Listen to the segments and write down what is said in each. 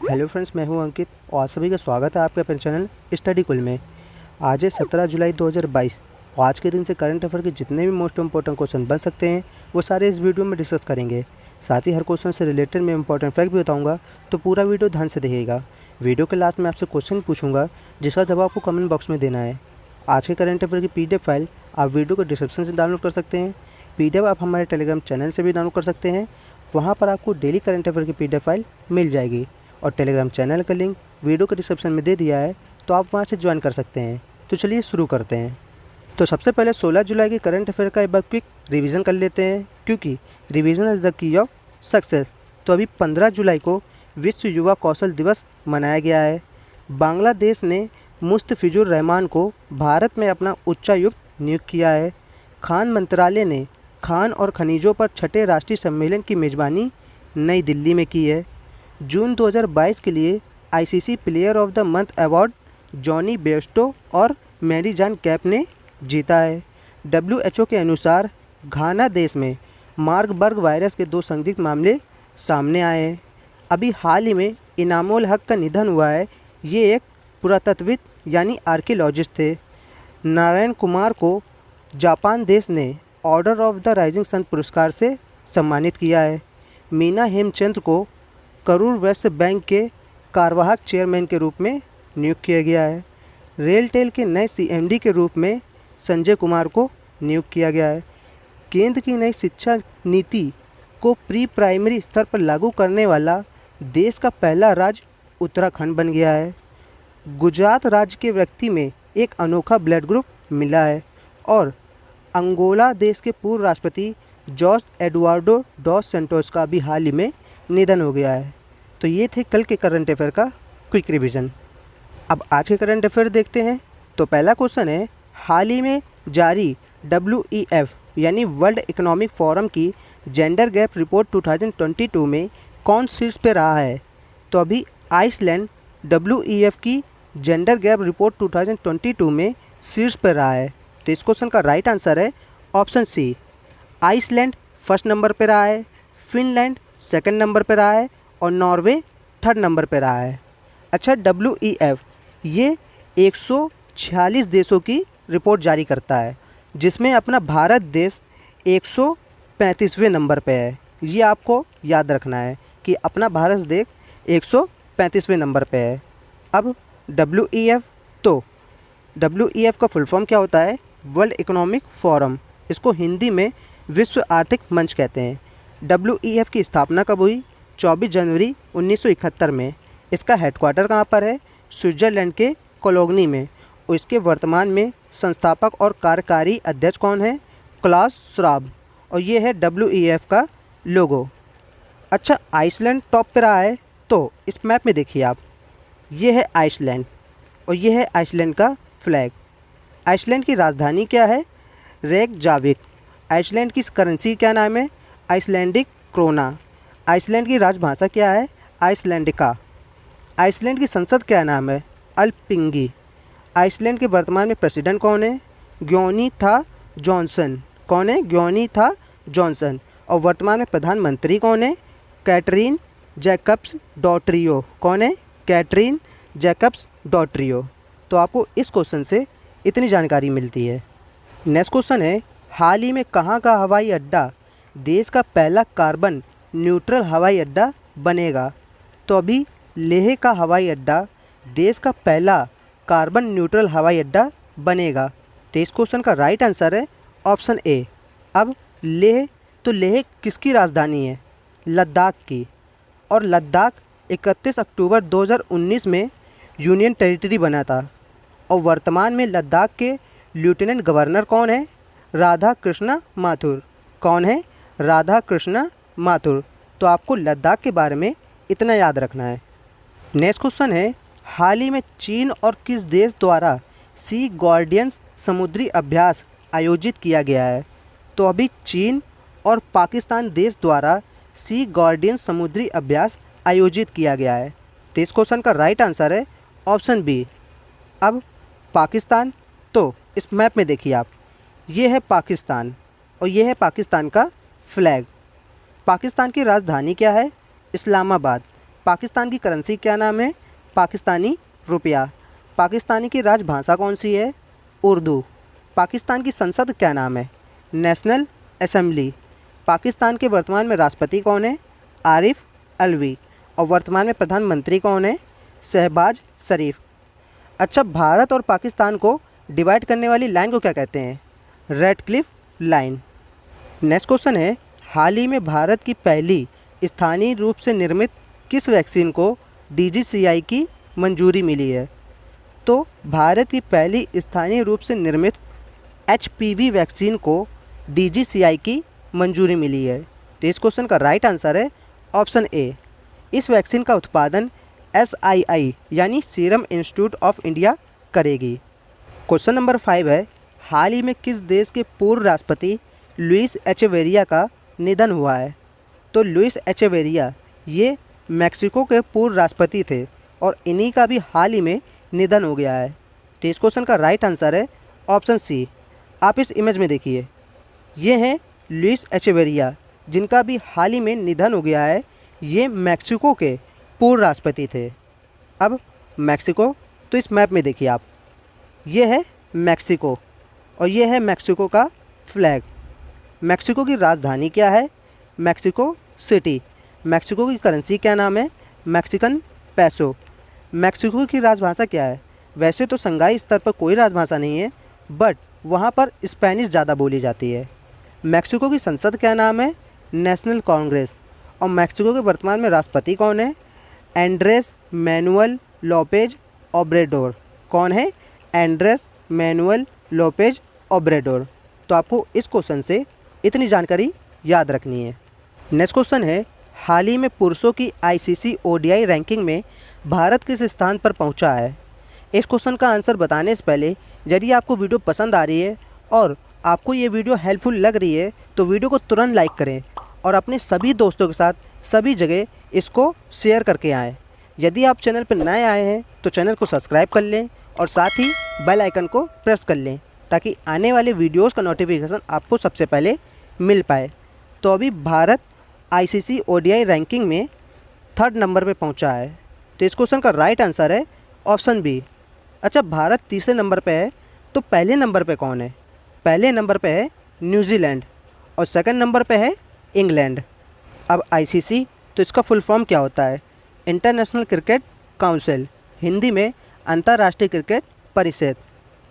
Hello friends, मैं हूं अंकित और आप सभी का स्वागत है आपके अपने चैनल स्टडी कुल में। आज है 17 जुलाई 2022 और आज के दिन से करंट अफेयर के जितने भी मोस्ट इंपॉर्टेंट क्वेश्चन बन सकते हैं वो सारे इस वीडियो में डिस्कस करेंगे। साथ ही हर क्वेश्चन से रिलेटेड मैं इंपॉर्टेंट फैक्ट भी बताऊँगा, तो पूरा वीडियो ध्यान से देखिएगा। वीडियो के लास्ट में आपसे क्वेश्चन पूछूंगा जिसका जवाब आपको कमेंट बॉक्स में देना है। आज के करंट अफेयर की PDF फाइल आप वीडियो को डिस्क्रिप्शन से डाउनलोड कर सकते हैं। PDF आप हमारे टेलीग्राम चैनल से भी डाउनलोड कर सकते हैं। वहाँ पर आपको डेली करंट अफेयर की PDF फाइल मिल जाएगी और टेलीग्राम चैनल का लिंक वीडियो के डिस्क्रिप्शन में दे दिया है, तो आप वहां से ज्वाइन कर सकते हैं। तो चलिए शुरू करते हैं। तो सबसे पहले 16 जुलाई के करंट अफेयर का एक बार क्विक रिवीजन कर लेते हैं, क्योंकि revision is the key of success. तो अभी 15 जुलाई को विश्व युवा कौशल दिवस मनाया गया है। बांग्लादेश ने मुस्तफिजुर रहमान को भारत में अपना उच्चायुक्त नियुक्त किया है। खान मंत्रालय ने खान और खनिजों पर छठे राष्ट्रीय सम्मेलन की मेज़बानी नई दिल्ली में की है। जून 2022 के लिए ICC player of the month award Jonny Bairstow और मैरी जान कैप ने जीता है। WHO के अनुसार घाना देश में मार्बर्ग वायरस के 2 संदिग्ध मामले सामने आए हैं। अभी हाल ही में इनामुल हक का निधन हुआ है। ये एक पुरातत्वविद यानी आर्कियोलॉजिस्ट थे। नारायण कुमार को जापान देश ने order of the rising sun पुरस्कार से सम्मानित किया है। मीना हेमचंद्र को करूर वैश्य बैंक के कार्यवाहक चेयरमैन के रूप में नियुक्त किया गया है। रेलटेल के नए CMD के रूप में संजय कुमार को नियुक्त किया गया है। केंद्र की नई शिक्षा नीति को प्री प्राइमरी स्तर पर लागू करने वाला देश का पहला राज्य उत्तराखंड बन गया है। गुजरात राज्य के व्यक्ति में एक अनोखा ब्लड ग्रुप मिला है और अंगोला देश के पूर्व राष्ट्रपति जॉर्ज एडुआर्डो डॉस सेंटोस का भी हाल ही में निधन हो गया है। तो ये थे कल के करंट अफेयर का क्विक रिवीजन। अब आज के करंट अफेयर देखते हैं। तो पहला क्वेश्चन है, हाल ही में जारी WEF यानी वर्ल्ड इकोनॉमिक फोरम की जेंडर गैप रिपोर्ट 2022 में कौन शीर्ष पे रहा है? तो अभी आइसलैंड WEF की जेंडर गैप रिपोर्ट 2022 में शीर्ष पर रहा है। तो इस क्वेश्चन का राइट आंसर है option C, Iceland first number पर रहा है, फिनलैंड सेकंड नंबर पर रहा है और नॉर्वे थर्ड नंबर पर रहा है। अच्छा, WEF ये 146 देशों की रिपोर्ट जारी करता है, जिसमें अपना भारत देश 135वें नंबर पे है। ये आपको याद रखना है कि अपना भारत देश 135वें नंबर पे है। अब WEF, तो WEF का फुल फॉर्म क्या होता है? World economic forum. इसको हिंदी में विश्व आर्थिक मंच कहते हैं। WEF की स्थापना कब हुई? 24 जनवरी 1971 में। इसका हेडक्वार्टर कहाँ पर है? स्विट्ज़रलैंड के कोलोगनी में। और इसके वर्तमान में संस्थापक और कार्यकारी अध्यक्ष कौन है? Class Schwab. और ये है WEF का लोगो। अच्छा, आइसलैंड टॉप पे रहा है, तो इस मैप में देखिए आप, ये है आइसलैंड और ये है आइसलैंड का फ्लैग। आइसलैंड की राजधानी क्या है? रेकजाविक। आइसलैंड की करेंसी क्या नाम है? Icelandic corona. आइसलैंड की राजभाषा क्या है? आइसलैंडिका। आइसलैंड की संसद क्या नाम है? अल्पिंगी। आइसलैंड के वर्तमान में प्रेसिडेंट कौन है? ग्योनी-था जॉनसन। कौन है? ग्योनी-था जॉनसन। और वर्तमान में प्रधानमंत्री कौन है? कैटरीन जैकब्स डॉट्रियो। कौन है? कैटरीन जैकब्स डॉट्रियो। तो आपको इस क्वेश्चन से इतनी जानकारी मिलती है। नेक्स्ट क्वेश्चन है, हाल ही में कहाँ का हवाई अड्डा देश का पहला कार्बन न्यूट्रल हवाई अड्डा बनेगा? तो अभी लेह का हवाई अड्डा देश का पहला कार्बन न्यूट्रल हवाई अड्डा बनेगा। तो इस क्वेश्चन का राइट आंसर है ऑप्शन ए। अब लेह, तो लेह किसकी राजधानी है? लद्दाख की। और लद्दाख 31 अक्टूबर 2019 में यूनियन टेरिटरी बना था। और वर्तमान में लद्दाख के लेफ्टिनेंट गवर्नर कौन है? राधा कृष्णा माथुर। कौन है? राधा कृष्णा माथुर। तो आपको लद्दाख के बारे में इतना याद रखना है। नेक्स्ट क्वेश्चन है, हाल ही में चीन और किस देश द्वारा सी गार्डियंस समुद्री अभ्यास आयोजित किया गया है? तो अभी चीन और पाकिस्तान देश द्वारा सी गार्डियंस समुद्री अभ्यास आयोजित किया गया है। तो इस क्वेश्चन का राइट आंसर है ऑप्शन बी। अब पाकिस्तान, तो इस मैप में देखिए आप, ये है पाकिस्तान और ये है पाकिस्तान का फ्लैग। पाकिस्तान की राजधानी क्या है? इस्लामाबाद। पाकिस्तान की करेंसी क्या नाम है? पाकिस्तानी रुपया। पाकिस्तानी की राजभाषा कौन सी है? उर्दू। पाकिस्तान की संसद क्या नाम है? National assembly. पाकिस्तान के वर्तमान में राष्ट्रपति कौन है? आरिफ अलवी। और वर्तमान में प्रधानमंत्री कौन है? शहबाज शरीफ। अच्छा, भारत और पाकिस्तान को डिवाइड करने वाली लाइन को क्या कहते हैं? Radcliffe line. नेक्स्ट क्वेश्चन है, हाल ही में भारत की पहली स्थानीय रूप से निर्मित किस वैक्सीन को DGCI की मंजूरी मिली है? तो भारत की पहली स्थानीय रूप से निर्मित HPV वैक्सीन को DGCI की मंजूरी मिली है। तो इस क्वेश्चन का राइट आंसर है ऑप्शन ए। इस वैक्सीन का उत्पादन SII यानी सीरम इंस्टीट्यूट ऑफ इंडिया करेगी। क्वेश्चन नंबर 5 है, हाल ही में किस देश के पूर्व राष्ट्रपति लुइस एचेवेरिया का निधन हुआ है? तो लुइस एचेवेरिया ये मैक्सिको के पूर्व राष्ट्रपति थे और इन्हीं का भी हाल ही में निधन हो गया है। तो इस क्वेश्चन का राइट आंसर है ऑप्शन सी। आप इस इमेज में देखिए, ये हैं लुइस एचेवेरिया जिनका भी हाल ही में निधन हो गया है। ये मैक्सिको के पूर्व राष्ट्रपति थे। अब मैक्सिको, तो इस मैप में देखिए आप, ये है मैक्सिको और ये है मैक्सिको का फ्लैग। मैक्सिको की राजधानी क्या है? Mexico city. मैक्सिको की करेंसी क्या नाम है? मैक्सिकन पैसो। मैक्सिको की राजभाषा क्या है? वैसे तो संघाई स्तर पर कोई राजभाषा नहीं है, बट वहाँ पर स्पेनिश ज़्यादा बोली जाती है। मैक्सिको की संसद क्या नाम है? नेशनल कांग्रेस। और मैक्सिको के वर्तमान में राष्ट्रपति कौन है? Andres Manuel Lopez Obrador. कौन है? Andres Manuel Lopez Obrador. तो आपको इस क्वेश्चन से इतनी जानकारी याद रखनी है। नेक्स्ट क्वेश्चन है, हाल ही में पुरुषों की ICC ODI रैंकिंग में भारत किस स्थान पर पहुंचा है? इस क्वेश्चन का आंसर बताने से पहले यदि आपको वीडियो पसंद आ रही है और आपको ये वीडियो हेल्पफुल लग रही है तो वीडियो को तुरंत लाइक करें और अपने सभी दोस्तों के साथ सभी जगह इसको शेयर करके आएँ। यदि आप चैनल पर नए आए हैं तो चैनल को सब्सक्राइब कर लें और साथ ही बेल आइकन को प्रेस कर लें ताकि आने वाले वीडियोस का नोटिफिकेशन आपको सबसे पहले मिल पाए। तो अभी भारत ICC ODI रैंकिंग में 3rd नंबर पे पहुंचा है। तो इस क्वेश्चन का राइट आंसर है ऑप्शन बी। अच्छा, भारत तीसरे नंबर पे है तो पहले नंबर पे कौन है? पहले नंबर पे है न्यूजीलैंड और सेकंड नंबर पे है इंग्लैंड। अब ICC, तो इसका फुल फॉर्म क्या होता है? इंटरनेशनल क्रिकेट काउंसिल, हिंदी में अंतर्राष्ट्रीय क्रिकेट परिषद।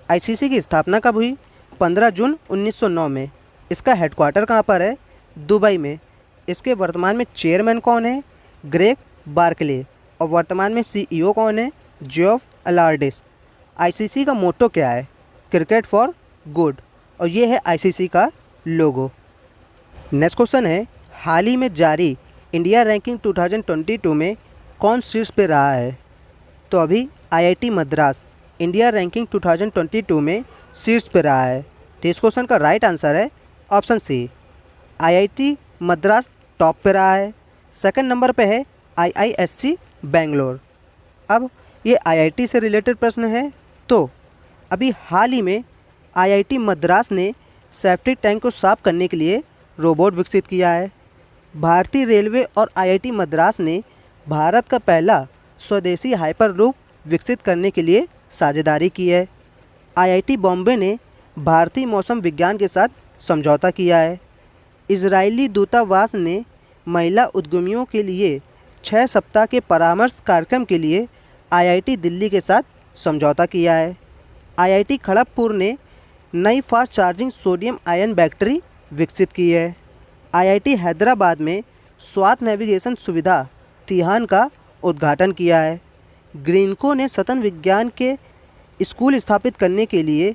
ICC की स्थापना कब हुई? 15 जून 1909 में। इसका हेडक्वार्टर कहाँ पर है? दुबई में। इसके वर्तमान में चेयरमैन कौन है? Greg Barclay. और वर्तमान में CEO कौन है? जियोफ अलार्डिस। ICC का मोटो क्या है? Cricket for good. और ये है ICC का लोगो। नेक्स्ट क्वेश्चन है, हाल ही में जारी इंडिया रैंकिंग 2022 में कौन शीर्ष पे रहा है? तो अभी IIT मद्रास इंडिया रैंकिंग 2022 में शीर्ष पे रहा है। तो इस क्वेश्चन का राइट आंसर है option C. IIT Madras top पे रहा है। सेकंड नंबर पे है IISc बेंगलोर। अब ये IIT से रिलेटेड प्रश्न है। तो अभी हाल ही में IIT मद्रास ने सेफ्टी टैंक को साफ करने के लिए रोबोट विकसित किया है। भारतीय रेलवे और IIT मद्रास ने भारत का पहला स्वदेशी हाइपर लूप विकसित करने के लिए साझेदारी की है। IIT बॉम्बे ने भारतीय मौसम विज्ञान के साथ समझौता किया है। इजरायली दूतावास ने महिला उद्यमियों के लिए 6 सप्ताह के परामर्श कार्यक्रम के लिए IIT दिल्ली के साथ समझौता किया है। IIT खड़गपुर ने नई fast charging sodium ion battery विकसित की है। IIT हैदराबाद में स्वात नेविगेशन सुविधा तिहान का उद्घाटन किया है। ग्रीनको ने सतन विज्ञान के स्कूल स्थापित करने के लिए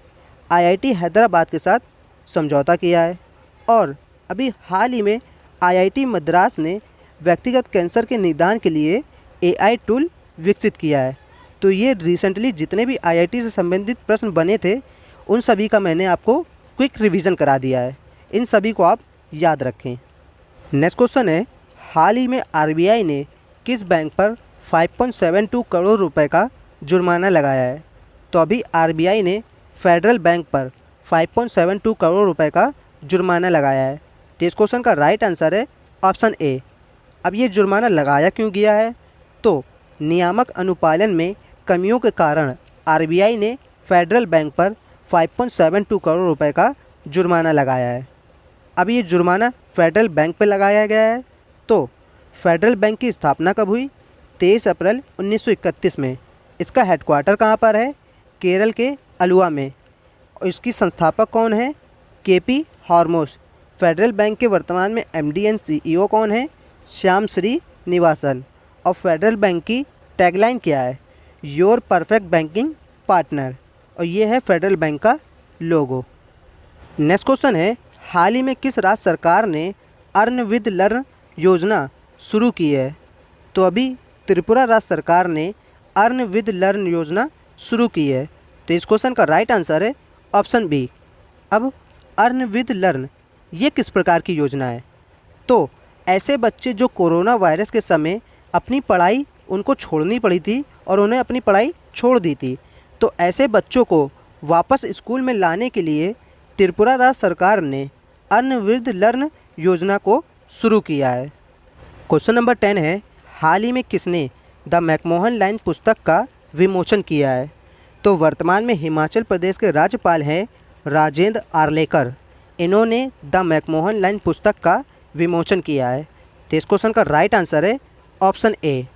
IIT हैदराबाद के साथ समझौता किया है। और अभी हाल ही में IIT मद्रास ने व्यक्तिगत कैंसर के निदान के लिए AI टूल विकसित किया है। तो ये रिसेंटली जितने भी IIT से संबंधित प्रश्न बने थे उन सभी का मैंने आपको क्विक रिवीजन करा दिया है। इन सभी को आप याद रखें। नेक्स्ट क्वेश्चन है, हाल ही में RBI ने किस बैंक पर 5.72 करोड़ रुपए का जुर्माना लगाया है? तो अभी RBI ने फेडरल बैंक पर 5.72 करोड़ रुपए का जुर्माना लगाया है। तो इस क्वेश्चन का राइट आंसर है ऑप्शन ए। अब ये जुर्माना लगाया क्यों गया है? तो नियामक अनुपालन में कमियों के कारण आरबीआई ने फेडरल बैंक पर 5.72 करोड़ रुपए का जुर्माना लगाया है। अब ये जुर्माना फेडरल बैंक पर लगाया गया है। तो फेडरल बैंक की स्थापना कब हुई? 23 अप्रैल 1931 में। इसका हेडक्वार्टर कहाँ पर है? केरल के अलुवा में। और इसकी संस्थापक कौन है? KP Hormuz. फेडरल बैंक के वर्तमान में एमडी एंड सीईओ कौन है? श्याम श्री निवासन। और फेडरल बैंक की टैगलाइन क्या है? Your perfect banking partner. और ये है फेडरल बैंक का लोगो। नेक्स्ट क्वेश्चन है, हाल ही में किस राज्य सरकार ने अर्न विद लर्न योजना शुरू की है? तो अभी त्रिपुरा राज्य सरकार ने अर्न विद लर्न योजना शुरू की है। तो इस क्वेश्चन का राइट आंसर है ऑप्शन बी। अब अर्न विद लर्न ये किस प्रकार की योजना है? तो ऐसे बच्चे जो कोरोना वायरस के समय अपनी पढ़ाई उनको छोड़नी पड़ी थी और उन्हें अपनी पढ़ाई छोड़ दी थी, तो ऐसे बच्चों को वापस स्कूल में लाने के लिए त्रिपुरा राज्य सरकार ने अर्न विद लर्न योजना को शुरू किया है। क्वेश्चन नंबर 10 है, हाल ही में किसने द मैकमोहन लाइन पुस्तक का विमोचन किया है? तो वर्तमान में हिमाचल प्रदेश के राज्यपाल हैं राजेंद्र आर्लेकर। इन्होंने द मैकमोहन लाइन पुस्तक का विमोचन किया है। तो इस क्वेश्चन का राइट आंसर है ऑप्शन ए।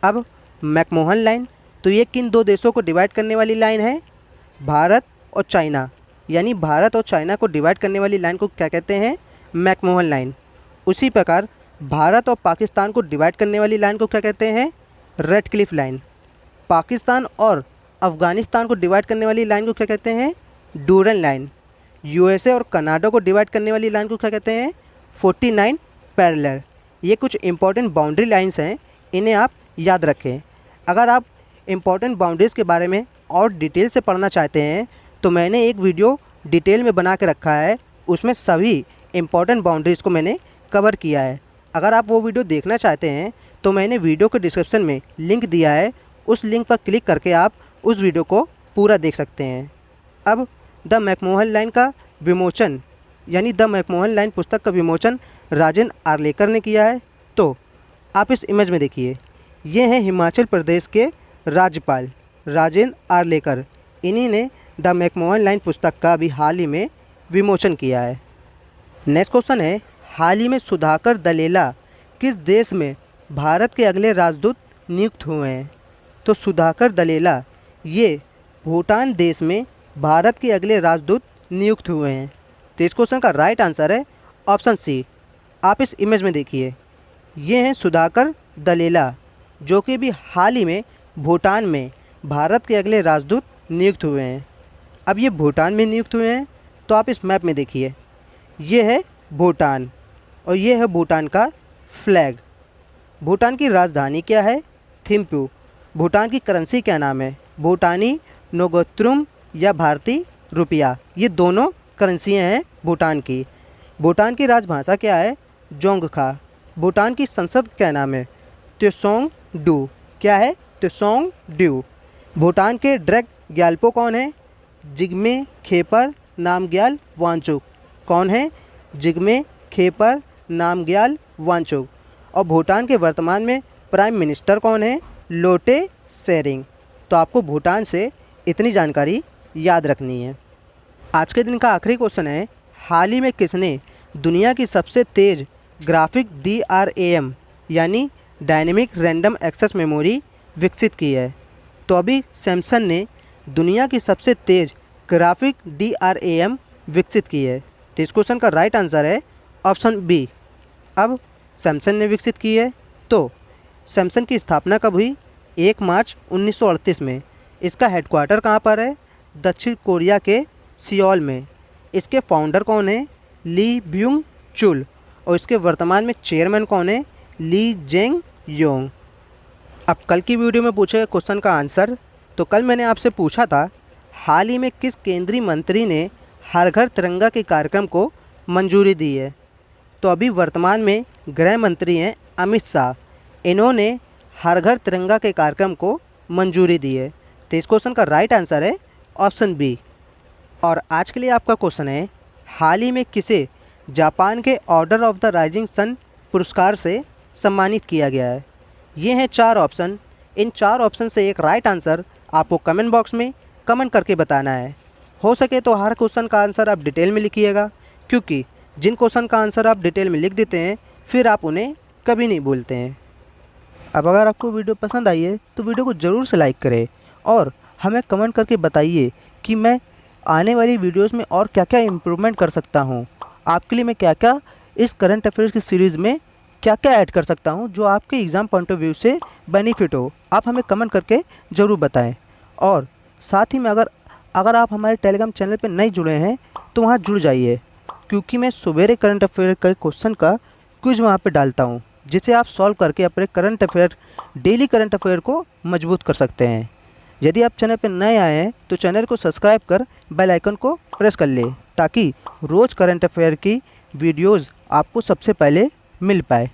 अब मैकमोहन लाइन, तो ये किन दो देशों को डिवाइड करने वाली लाइन है? भारत और चाइना। यानी भारत और चाइना को डिवाइड करने वाली लाइन को क्या कहते हैं? McMahon line. उसी प्रकार भारत और पाकिस्तान को डिवाइड करने वाली लाइन को क्या कहते हैं? Radcliffe line. पाकिस्तान और अफ़गानिस्तान को डिवाइड करने वाली लाइन को क्या कहते हैं? Durand line. यूएसए और कनाडा को डिवाइड करने वाली लाइन को क्या कहते हैं? 49 पैरेलल। ये कुछ इंपॉर्टेंट बाउंड्री लाइंस हैं, इन्हें आप याद रखें। अगर आप इंपॉर्टेंट बाउंड्रीज़ के बारे में और डिटेल से पढ़ना चाहते हैं तो मैंने एक वीडियो डिटेल में बना के रखा है, उसमें सभी इंपॉर्टेंट बाउंड्रीज़ को मैंने कवर किया है। अगर आप वो वीडियो देखना चाहते हैं तो मैंने वीडियो के डिस्क्रिप्शन में लिंक दिया है, उस लिंक पर क्लिक करके आप उस वीडियो को पूरा देख सकते हैं। अब द मैकमोहन लाइन का विमोचन, यानी द मैकमोहन लाइन पुस्तक का विमोचन राजेंद्र आर्लेकर ने किया है। तो आप इस इमेज में देखिए, ये हैं हिमाचल प्रदेश के राज्यपाल राजेंद्र आर्लेकर। इन्हीं ने द मैकमोहन लाइन पुस्तक का अभी हाल ही में विमोचन किया है। नेक्स्ट क्वेश्चन है, हाल ही में सुधाकर दलेला किस देश में भारत के अगले राजदूत नियुक्त हुए हैं? तो सुधाकर दलेला ये भूटान देश में भारत के अगले राजदूत नियुक्त हुए हैं। तो इस क्वेश्चन का राइट आंसर है ऑप्शन सी। आप इस इमेज में देखिए, ये हैं सुधाकर दलेला, जो कि भी हाल ही में भूटान में भारत के अगले राजदूत नियुक्त हुए हैं। अब ये भूटान में नियुक्त हुए हैं, तो आप इस मैप में देखिए, ये है भूटान और ये है भूटान का फ्लैग। भूटान की राजधानी क्या है? थिम्पू। भूटान की करेंसी क्या नाम है? भूटानी नोगोत्रुम या भारतीय रुपया। ये दोनों करेंसियाँ हैं भूटान की। भूटान की राजभाषा क्या है? जोंगखा। भूटान की संसद क्या नाम है? त्सोंग डू। क्या है? त्सोंग डू। भूटान के ड्रैग ग्याल्पो कौन है? जिग्मे खेपर नामग्याल वांगचुक। कौन है? जिग्मे खेपर नामग्याल वांगचुक। और भूटान के वर्तमान में प्राइम मिनिस्टर कौन है? लोटे शेरिंग। तो आपको भूटान से इतनी जानकारी याद रखनी है। आज के दिन का आखिरी क्वेश्चन है, हाल ही में किसने दुनिया की सबसे तेज़ ग्राफिक DRAM यानी डायनेमिक रैंडम एक्सेस मेमोरी विकसित की है? तो अभी सैमसंग ने दुनिया की सबसे तेज़ ग्राफिक DRAM विकसित की है। तो इस क्वेश्चन का राइट आंसर है ऑप्शन बी। अब सैमसंग ने विकसित की है, तो सैमसंग की स्थापना कब हुई? 1 मार्च 1938 में। इसका हेडक्वार्टर कहाँ पर है? दक्षिण कोरिया के सियोल में। इसके फाउंडर कौन है? ली ब्यूंग चुल। और इसके वर्तमान में चेयरमैन कौन है? ली जेंग योंग। अब कल की वीडियो में पूछे गए क्वेश्चन का आंसर, तो कल मैंने आपसे पूछा था, हाल ही में किस केंद्रीय मंत्री ने हर घर तिरंगा के कार्यक्रम को मंजूरी दी है? तो अभी वर्तमान में गृह मंत्री हैं अमित शाह। इन्होंने हर घर तिरंगा के कार्यक्रम को मंजूरी दी है। तो इस क्वेश्चन का राइट आंसर है ऑप्शन बी। और आज के लिए आपका क्वेश्चन है, हाल ही में किसे जापान के order of the rising sun पुरस्कार से सम्मानित किया गया है? ये हैं 4 ऑप्शन। इन 4 ऑप्शन से एक राइट आंसर आपको कमेंट बॉक्स में कमेंट करके बताना है। हो सके तो हर क्वेश्चन का आंसर आप डिटेल में लिखिएगा, क्योंकि जिन क्वेश्चन का आंसर आप डिटेल में लिख देते हैं फिर आप उन्हें कभी नहीं भूलते हैं। अब अगर आपको वीडियो पसंद आई है तो वीडियो को ज़रूर से लाइक करें और हमें कमेंट करके बताइए कि मैं आने वाली वीडियोस में और क्या क्या इम्प्रूवमेंट कर सकता हूँ। आपके लिए मैं क्या क्या इस करंट अफेयर्स की सीरीज़ में क्या क्या ऐड कर सकता हूँ जो आपके एग्ज़ाम पॉइंट ऑफ व्यू से बेनिफिट हो। आप हमें कमेंट करके ज़रूर बताएं। और साथ ही में अगर आप हमारे टेलीग्राम चैनल पर नहीं जुड़े हैं तो वहाँ जुड़ जाइए, क्योंकि मैं सवेरे करंट अफेयर के क्वेश्चन का क्विज वहाँ पर डालता हूँ, जिसे आप सॉल्व करके अपने current affair daily current affair को मजबूत कर सकते हैं। यदि आप चैनल पर नए आए हैं तो चैनल को सब्सक्राइब कर बेल आइकन को प्रेस कर ले, ताकि रोज़ करंट अफेयर की वीडियोस आपको सबसे पहले मिल पाए।